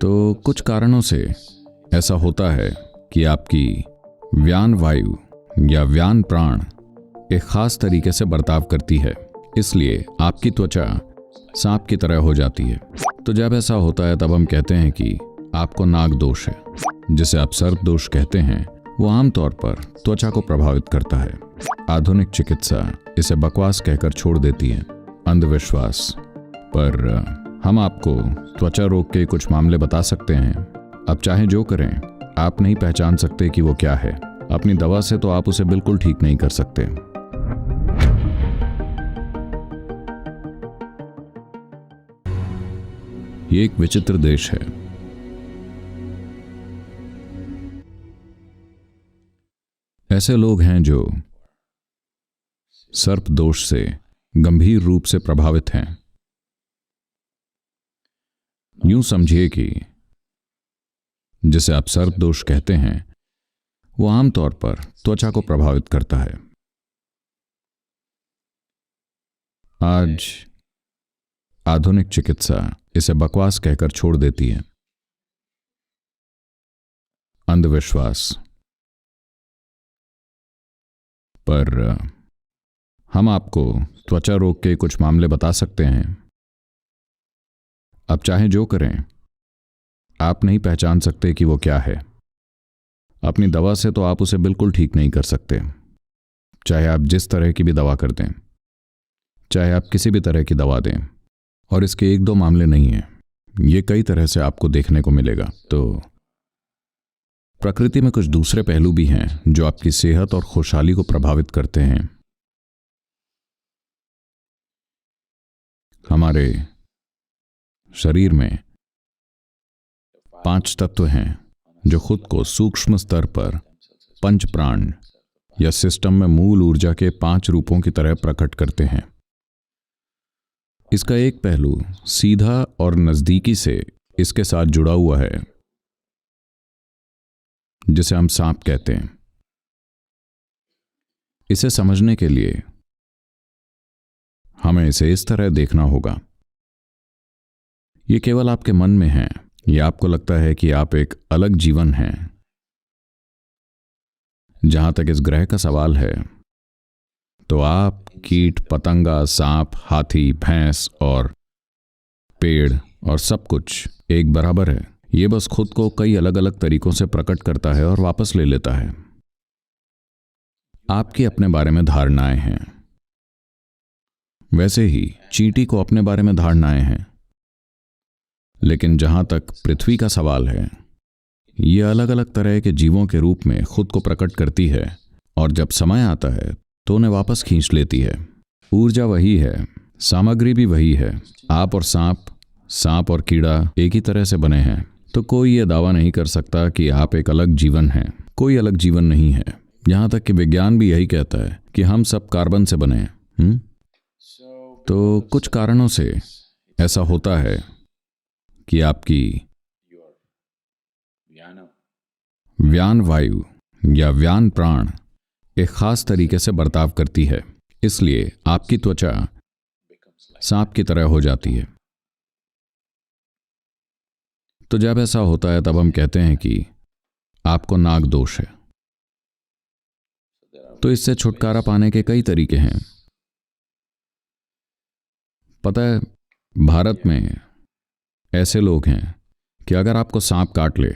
तो कुछ कारणों से ऐसा होता है कि आपकी व्यान वायु या व्यान प्राण एक खास तरीके से बर्ताव करती है, इसलिए आपकी त्वचा सांप की तरह हो जाती है। तो जब ऐसा होता है तब हम कहते हैं कि आपको नाग दोष है, जिसे आप सर्प दोष कहते हैं। वो आमतौर पर त्वचा को प्रभावित करता है। आधुनिक चिकित्सा इसे बकवास कहकर छोड़ देती है, अंधविश्वास। पर हम आपको त्वचा रोग के कुछ मामले बता सकते हैं। अब चाहे जो करें, आप नहीं पहचान सकते कि वो क्या है। अपनी दवा से तो आप उसे बिल्कुल ठीक नहीं कर सकते। ये एक विचित्र देश है। ऐसे लोग हैं जो सर्प दोष से गंभीर रूप से प्रभावित हैं। यूं समझिए कि जिसे आप सर्प दोष कहते हैं वो आमतौर पर त्वचा को प्रभावित करता है। आज आधुनिक चिकित्सा इसे बकवास कहकर छोड़ देती है, अंधविश्वास। पर हम आपको त्वचा रोग के कुछ मामले बता सकते हैं। अब चाहे जो करें, आप नहीं पहचान सकते कि वो क्या है। अपनी दवा से तो आप उसे बिल्कुल ठीक नहीं कर सकते, चाहे आप जिस तरह की भी दवा कर दें, चाहे आप किसी भी तरह की दवा दें। और इसके एक दो मामले नहीं हैं, ये कई तरह से आपको देखने को मिलेगा। तो प्रकृति में कुछ दूसरे पहलू भी हैं जो आपकी सेहत और खुशहाली को प्रभावित करते हैं। हमारे शरीर में 5 तत्व हैं जो खुद को सूक्ष्म स्तर पर पंच प्राण या सिस्टम में मूल ऊर्जा के 5 रूपों की तरह प्रकट करते हैं। इसका एक पहलू सीधा और नजदीकी से इसके साथ जुड़ा हुआ है, जिसे हम सांप कहते हैं। इसे समझने के लिए हमें इसे इस तरह देखना होगा। ये केवल आपके मन में है, या आपको लगता है कि आप एक अलग जीवन हैं। जहां तक इस ग्रह का सवाल है, तो आप कीट पतंगा, सांप, हाथी, भैंस और पेड़ और सब कुछ एक बराबर है। ये बस खुद को कई अलग अलग तरीकों से प्रकट करता है और वापस ले लेता है। आपकी अपने बारे में धारणाएं हैं, वैसे ही चींटी को अपने बारे में धारणाएं हैं। लेकिन जहां तक पृथ्वी का सवाल है, ये अलग अलग तरह के जीवों के रूप में खुद को प्रकट करती है, और जब समय आता है तो उन्हें वापस खींच लेती है। ऊर्जा वही है, सामग्री भी वही है। आप और सांप और कीड़ा एक ही तरह से बने हैं। तो कोई ये दावा नहीं कर सकता कि आप एक अलग जीवन हैं। कोई अलग जीवन नहीं है। यहां तक कि विज्ञान भी यही कहता है कि हम सब कार्बन से बने हैं। तो कुछ कारणों से ऐसा होता है कि आपकी व्यान वायु या व्यान प्राण एक खास तरीके से बर्ताव करती है, इसलिए आपकी त्वचा सांप की तरह हो जाती है। तो जब ऐसा होता है तब हम कहते हैं कि आपको नाग दोष है। तो इससे छुटकारा पाने के कई तरीके हैं। पता है, भारत में ऐसे लोग हैं कि अगर आपको सांप काट ले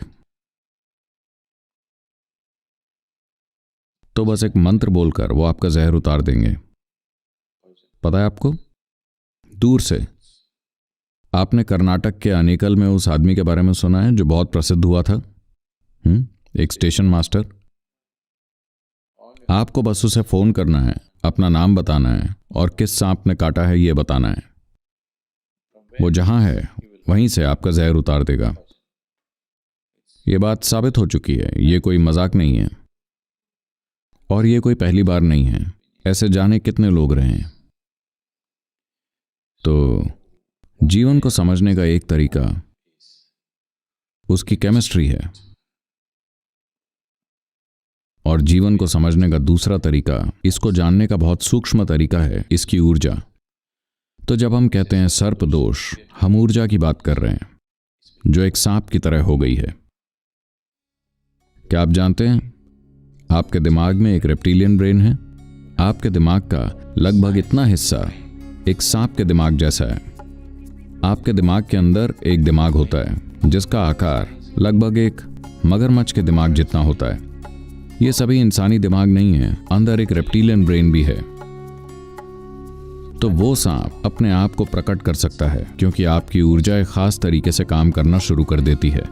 तो बस एक मंत्र बोलकर वो आपका जहर उतार देंगे। पता है आपको? दूर से। आपने कर्नाटक के अनेकल में उस आदमी के बारे में सुना है जो बहुत प्रसिद्ध हुआ था, एक स्टेशन मास्टर। आपको बस उसे फोन करना है, अपना नाम बताना है और किस सांप ने काटा है यह बताना है। वो जहां है वहीं से आपका जहर उतार देगा। यह बात साबित हो चुकी है, यह कोई मजाक नहीं है। और यह कोई पहली बार नहीं है, ऐसे जाने कितने लोग रहे हैं। तो जीवन को समझने का एक तरीका उसकी केमिस्ट्री है, और जीवन को समझने का दूसरा तरीका, इसको जानने का बहुत सूक्ष्म तरीका है, इसकी ऊर्जा। तो जब हम कहते हैं सर्प दोष, हम ऊर्जा की बात कर रहे हैं। जो एक सांप की तरह हो गई है। क्या आप जानते हैं, आपके दिमाग में एक रेप्टिलियन ब्रेन है। आपके दिमाग का लगभग इतना हिस्सा एक सांप के दिमाग जैसा है। आपके दिमाग के अंदर एक दिमाग होता है जिसका आकार लगभग एक मगरमच्छ के दिमाग जितना होता है। ये सभी इंसानी दिमाग नहीं है, अंदर एक रेप्टिलियन ब्रेन भी है। तो वो सांप अपने आप को प्रकट कर सकता है क्योंकि आपकी ऊर्जा एक खास तरीके से काम करना शुरू कर देती है,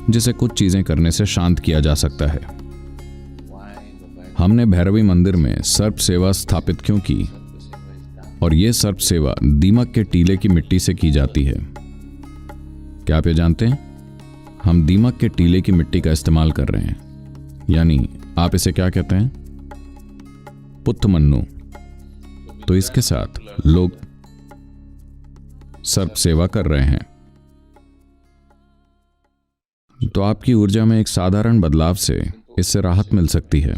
जिसे कुछ चीजें करने से शांत किया जा सकता है। हमने भैरवी मंदिर में सर्प सेवा स्थापित क्यों की, और यह सर्प सेवा दीमक के टीले की मिट्टी से की जाती है। क्या आप ये जानते हैं, हम दीमक के टीले की मिट्टी का इस्तेमाल कर रहे हैं, यानी आप इसे क्या कहते हैं, पुत्तमन्नु। तो इसके साथ लोग सर्प सेवा कर रहे हैं। तो आपकी ऊर्जा में एक साधारण बदलाव से इससे राहत मिल सकती है।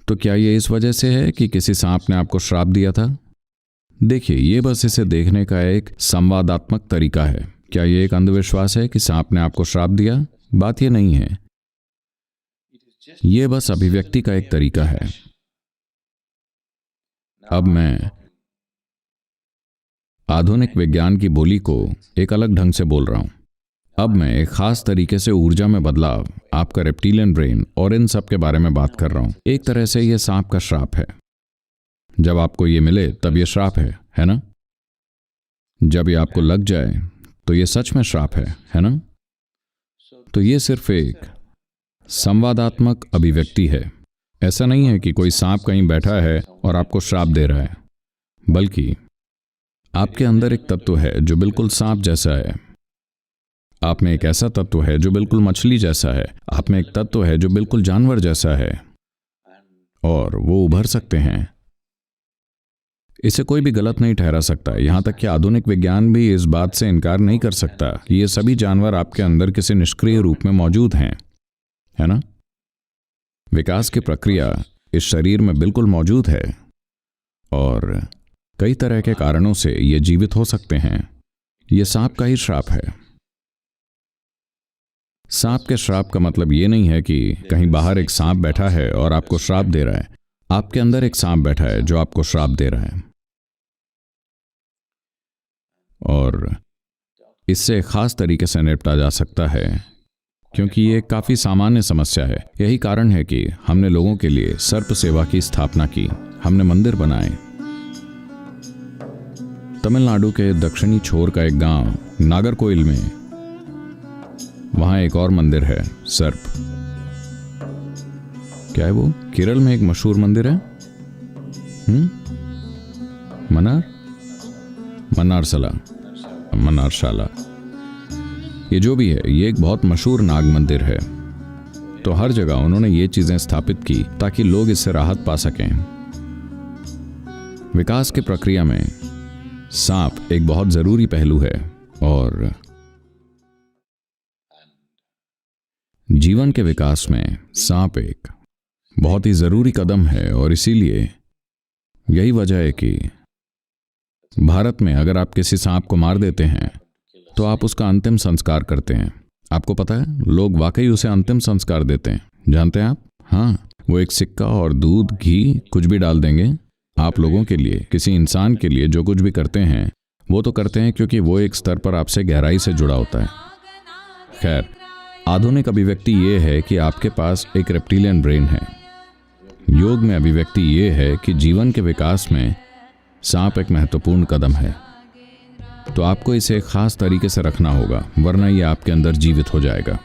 तो क्या यह इस वजह से है कि किसी सांप ने आपको श्राप दिया था? देखिए, यह बस इसे देखने का एक संवादात्मक तरीका है। क्या यह एक अंधविश्वास है कि सांप ने आपको श्राप दिया? बात यह नहीं है, यह बस अभिव्यक्ति का एक तरीका है। अब मैं आधुनिक विज्ञान की बोली को एक अलग ढंग से बोल रहा हूं। अब मैं एक खास तरीके से ऊर्जा में बदलाव, आपका रेप्टिलियन ब्रेन और इन सब के बारे में बात कर रहा हूं। एक तरह से यह सांप का श्राप है। जब आपको ये मिले तब यह श्राप है ना? जब ये आपको लग जाए तो यह सच में श्राप है ना? तो यह सिर्फ एक संवादात्मक अभिव्यक्ति है। ऐसा नहीं है कि कोई सांप कहीं बैठा है और आपको श्राप दे रहा है, बल्कि आपके अंदर एक तत्व है जो बिल्कुल सांप जैसा है। आप में एक ऐसा तत्व है जो बिल्कुल मछली जैसा है। आप में एक तत्व है जो बिल्कुल जानवर जैसा है, और वो उभर सकते हैं। इसे कोई भी गलत नहीं ठहरा सकता। यहां तक कि आधुनिक विज्ञान भी इस बात से इनकार नहीं कर सकता कि ये सभी जानवर आपके अंदर किसी निष्क्रिय रूप में मौजूद हैं, है ना? विकास की प्रक्रिया इस शरीर में बिल्कुल मौजूद है, और कई तरह के कारणों से ये जीवित हो सकते हैं। ये सांप का ही श्राप है। सांप के श्राप का मतलब ये नहीं है कि कहीं बाहर एक सांप बैठा है और आपको श्राप दे रहा है। आपके अंदर एक सांप बैठा है जो आपको श्राप दे रहा है, और इससे खास तरीके से निपटा जा सकता है क्योंकि ये एक काफी सामान्य समस्या है। यही कारण है कि हमने लोगों के लिए सर्प सेवा की स्थापना की। हमने मंदिर बनाए। तमिलनाडु के दक्षिणी छोर का एक गांव नागरकोइल में, वहां एक और मंदिर है, सर्प। क्या है वो? केरल में एक मशहूर मंदिर है, मनारशाला। ये जो भी है, ये एक बहुत मशहूर नाग मंदिर है। तो हर जगह उन्होंने ये चीजें स्थापित की ताकि लोग इससे राहत पा सकें। विकास की प्रक्रिया में सांप एक बहुत जरूरी पहलू है, और जीवन के विकास में सांप एक बहुत ही जरूरी कदम है। और इसीलिए यही वजह है कि भारत में अगर आप किसी सांप को मार देते हैं तो आप उसका अंतिम संस्कार करते हैं। आपको पता है, लोग वाकई उसे अंतिम संस्कार देते हैं। जानते हैं आप? हाँ, वो एक सिक्का और दूध, घी, कुछ भी डाल देंगे। आप लोगों के लिए, किसी इंसान के लिए जो कुछ भी करते हैं, वो तो करते हैं क्योंकि वो एक स्तर पर आपसे गहराई से जुड़ा होता है। खैर, आधुनिक अभिव्यक्ति ये है कि आपके पास एक रेप्टिलियन ब्रेन है। योग में अभिव्यक्ति ये है कि जीवन के विकास में सांप एक महत्वपूर्ण कदम है। तो आपको इसे एक खास तरीके से रखना होगा, वरना ये आपके अंदर जीवित हो जाएगा।